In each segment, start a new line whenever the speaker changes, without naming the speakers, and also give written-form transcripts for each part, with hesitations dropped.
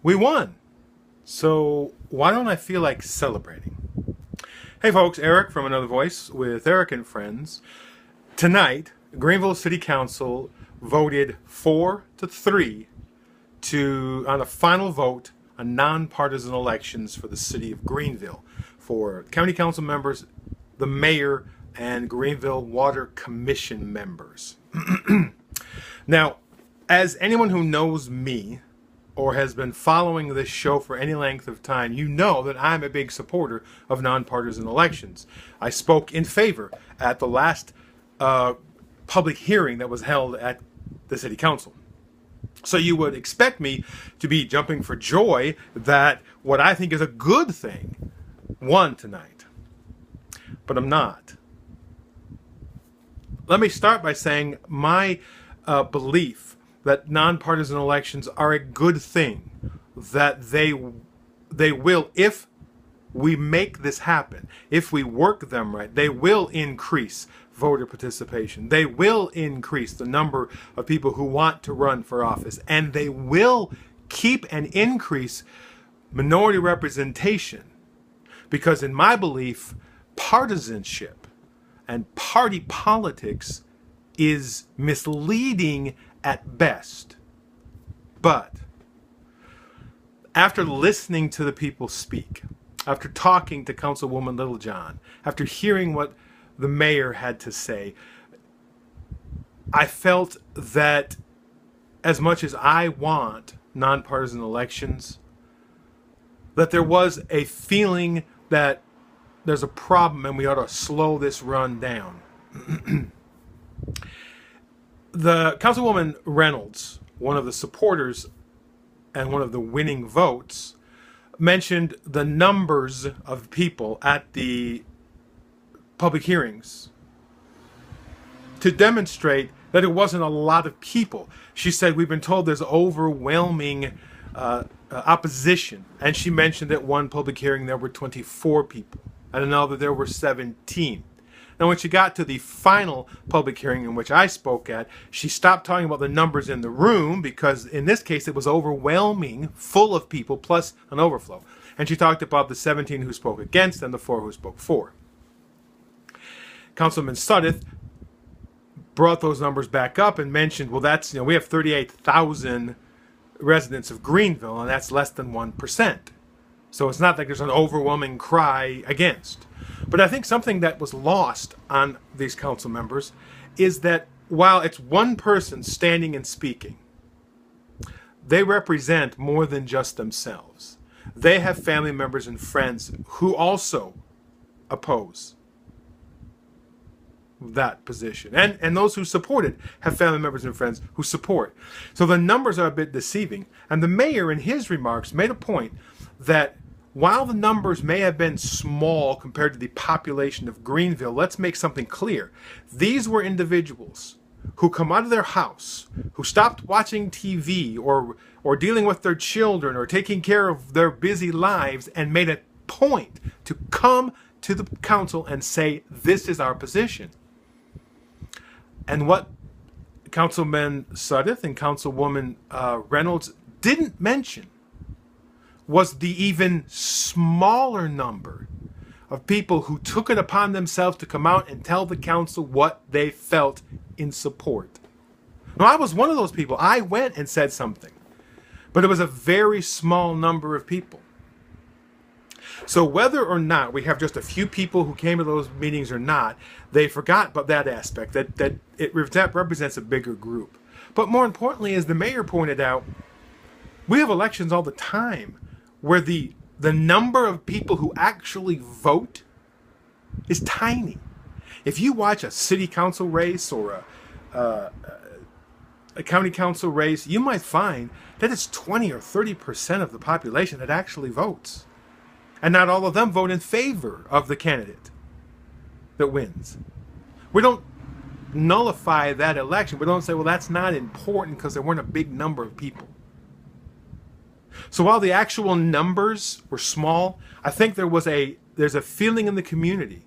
We won. So why don't I feel like celebrating? Hey folks, Eric from Another Voice with Eric and Friends. Tonight, Greenville City Council voted 4-3 on a final vote on nonpartisan elections for the city of Greenville for county council members, the mayor, and Greenville Water Commission members. Now, as anyone who knows me or has been following this show for any length of time, you know that I'm a big supporter of nonpartisan elections. I spoke in favor at the last public hearing that was held at the city council. So you would expect me to be jumping for joy that what I think is a good thing won tonight. But I'm not. Let me start by saying my belief that nonpartisan elections are a good thing, that they will, if we make this happen, if we work them right, they will increase voter participation. They will increase the number of people who want to run for office, and they will keep and increase minority representation. Because in my belief, partisanship and party politics is misleading at best. But after listening to the people speak, after talking to Councilwoman Littlejohn, after hearing what the mayor had to say, I felt that as much as I want nonpartisan elections, that there was a feeling that there's a problem and we ought to slow this run down. The Councilwoman Reynolds, one of the supporters and one of the winning votes, mentioned the numbers of people at the public hearings to demonstrate that it wasn't a lot of people. She said, we've been told there's overwhelming opposition. And she mentioned at one public hearing there were 24 people. At another there were 17. Now, when she got to the final public hearing in which I spoke at, she stopped talking about the numbers in the room because in this case it was overwhelming, full of people, plus an overflow. And she talked about the 17 who spoke against and the 4 who spoke for. Councilman Sudduth brought those numbers back up and mentioned, well, that's, we have 38,000 residents of Greenville, and that's less than 1%. So it's not like there's an overwhelming cry against. But I think something that was lost on these council members is that while it's one person standing and speaking, they represent more than just themselves. They have family members and friends who also oppose that position. And those who support it have family members and friends who support. So the numbers are a bit deceiving. And the mayor in his remarks made a point that while the numbers may have been small compared to the population of Greenville, let's make something clear. These were individuals who come out of their house, who stopped watching TV or dealing with their children or taking care of their busy lives and made a point to come to the council and say, this is our position. And what Councilman Sudduth and Councilwoman Reynolds didn't mention was the even smaller number of people who took it upon themselves to come out and tell the council what they felt in support. Now, I was one of those people. I went and said something, but it was a very small number of people. So whether or not we have just a few people who came to those meetings or not, they forgot about that aspect, that it represents a bigger group. But more importantly, as the mayor pointed out, we have elections all the time where the number of people who actually vote is tiny. If you watch a city council race or a county council race, you might find that it's 20 or 30% of the population that actually votes. And not all of them vote in favor of the candidate that wins. We don't nullify that election. We don't say, well, that's not important because there weren't a big number of people. So while the actual numbers were small, I think there's a feeling in the community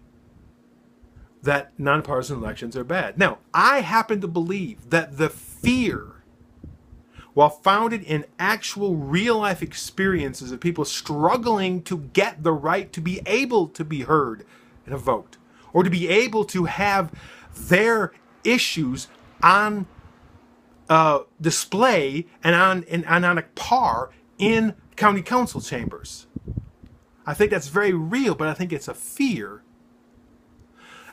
that nonpartisan elections are bad. Now, I happen to believe that the fear while founded in actual real-life experiences of people struggling to get the right to be able to be heard in a vote, or to be able to have their issues on display and on a par in county council chambers. I think that's very real, but I think it's a fear.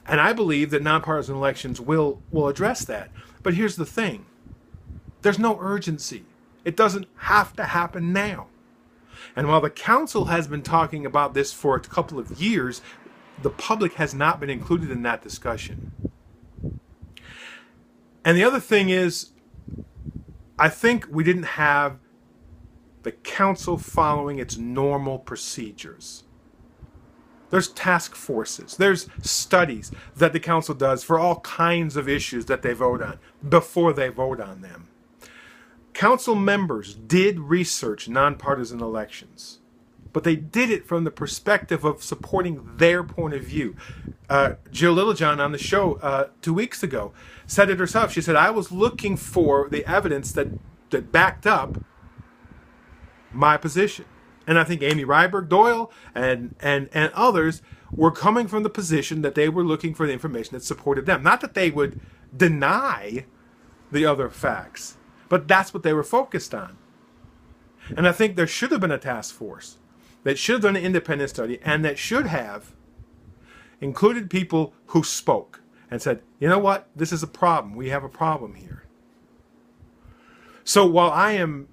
And I believe that nonpartisan elections will address that. But here's the thing. There's no urgency. It doesn't have to happen now. And while the council has been talking about this for a couple of years, the public has not been included in that discussion. And the other thing is, I think we didn't have the council following its normal procedures. There's task forces, there's studies that the council does for all kinds of issues that they vote on before they vote on them. Council members did research nonpartisan elections, but they did it from the perspective of supporting their point of view. Jill Littlejohn on the show 2 weeks ago said it herself. She said, I was looking for the evidence that backed up my position. And I think Amy Ryberg Doyle and others were coming from the position that they were looking for the information that supported them. Not that they would deny the other facts, but that's what they were focused on. And I think there should have been a task force that should have done an independent study and that should have included people who spoke and said, you know what, this is a problem. We have a problem here. So while I am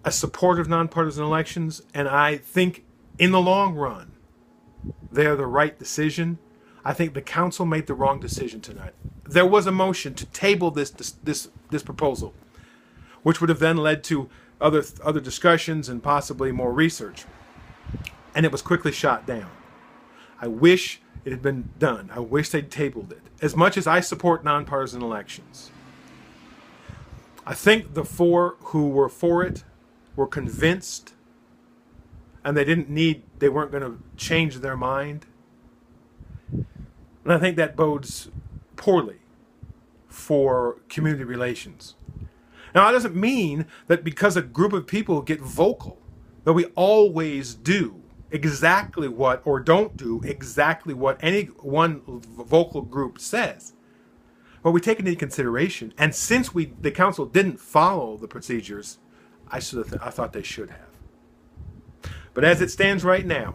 a supporter of nonpartisan elections, and I think in the long run they're the right decision, I think the council made the wrong decision tonight. There was a motion to table this proposal, which would have then led to other discussions and possibly more research, and it was quickly shot down. I wish it had been done. I wish they'd tabled it. As much as I support nonpartisan elections, I think the four who were for it were convinced, and they weren't going to change their mind. And I think that bodes poorly for community relations. Now, that doesn't mean that because a group of people get vocal, that we always do exactly what, or don't do exactly what any one vocal group says. But we take it into consideration, and since the council didn't follow the procedures, I thought they should have. But as it stands right now,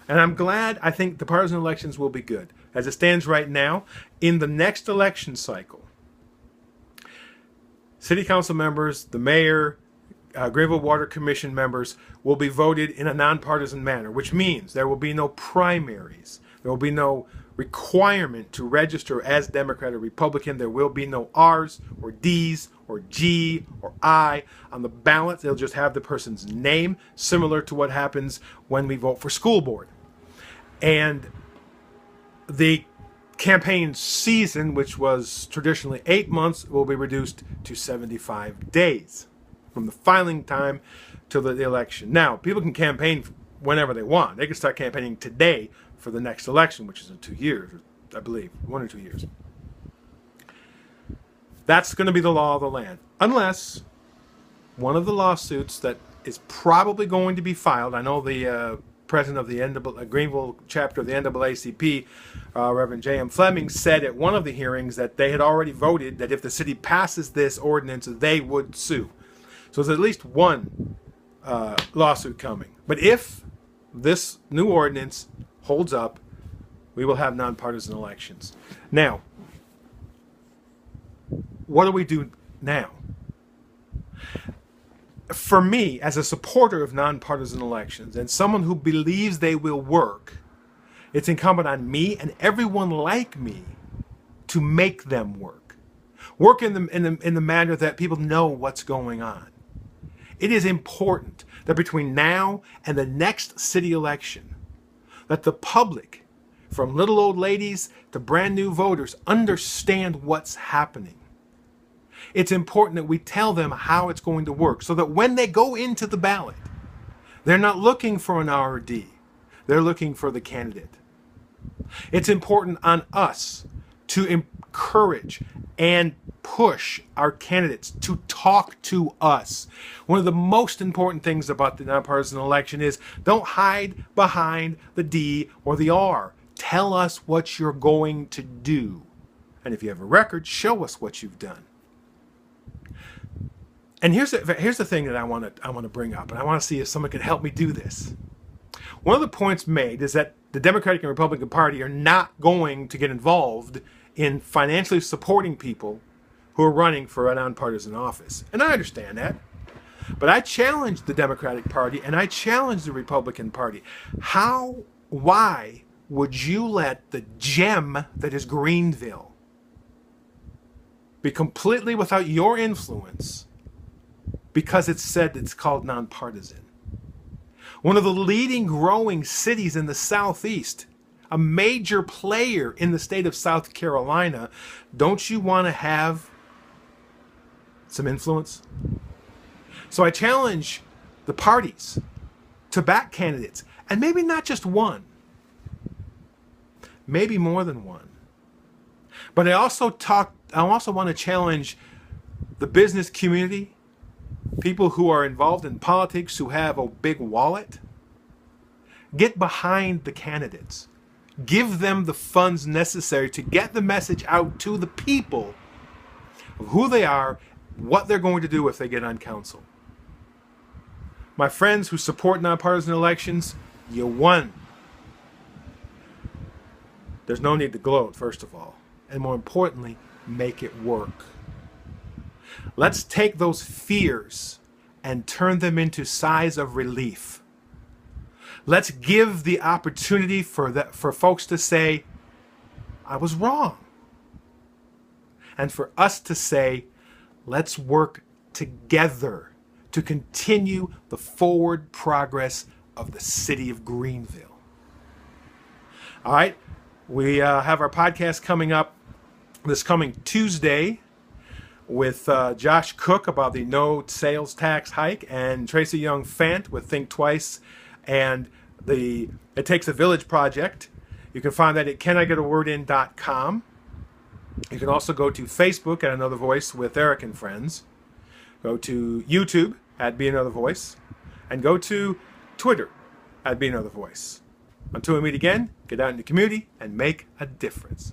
and I'm glad, I think the partisan elections will be good. As it stands right now, in the next election cycle, city council members, the mayor, Greenville Water Commission members will be voted in a nonpartisan manner, which means there will be no primaries. There will be no requirement to register as Democrat or Republican. There will be no R's or D's or G or I on the ballot. They'll just have the person's name, similar to what happens when we vote for school board. And the campaign season, which was traditionally 8 months, will be reduced to 75 days from the filing time to the election. Now, people can campaign whenever they want. They can start campaigning today for the next election, which is in 2 years, I believe, 1 or 2 years. That's going to be the law of the land, unless one of the lawsuits that is probably going to be filed, I know the president of the Greenville chapter of the NAACP, Reverend J.M. Fleming, said at one of the hearings that they had already voted that if the city passes this ordinance, they would sue. So there's at least one lawsuit coming. But if this new ordinance holds up, we will have nonpartisan elections. Now, what do we do now? For me, as a supporter of nonpartisan elections and someone who believes they will work, it's incumbent on me and everyone like me to make them work. Work in the manner that people know what's going on. It is important that between now and the next city election, that the public, from little old ladies to brand new voters, understand what's happening. It's important that we tell them how it's going to work so that when they go into the ballot, they're not looking for an R or D. They're looking for the candidate. It's important on us to encourage and push our candidates to talk to us. One of the most important things about the nonpartisan election is don't hide behind the D or the R. Tell us what you're going to do. And if you have a record, show us what you've done. And here's the thing that I want to bring up, and I want to see if someone can help me do this. One of the points made is that the Democratic and Republican Party are not going to get involved in financially supporting people who are running for a nonpartisan office. And I understand that. But I challenge the Democratic Party and I challenge the Republican Party. Why would you let the gem that is Greenville be completely without your influence because it's said it's called nonpartisan? One of the leading growing cities in the Southeast, a major player in the state of South Carolina, don't you want to have some influence? So I challenge the parties to back candidates, and maybe not just one, maybe more than one. But I also want to challenge the business community, people who are involved in politics who have a big wallet. Get behind the candidates. Give them the funds necessary to get the message out to the people of who they are, what they're going to do if they get on council. My friends who support nonpartisan elections, you won. There's no need to gloat, first of all. And more importantly, make it work. Let's take those fears and turn them into sighs of relief. Let's give the opportunity for folks to say, I was wrong. And for us to say, let's work together to continue the forward progress of the city of Greenville. All right, we have our podcast coming up this coming Tuesday with Josh Cook about the no sales tax hike, and Tracy Young Fant with Think Twice and the It Takes a Village project. You can find that at canIGetAWordIn.com. You can also go to Facebook at Another Voice with Eric and Friends. Go to YouTube at Be Another Voice. And go to Twitter at Be Another Voice. Until we meet again, get out in the community and make a difference.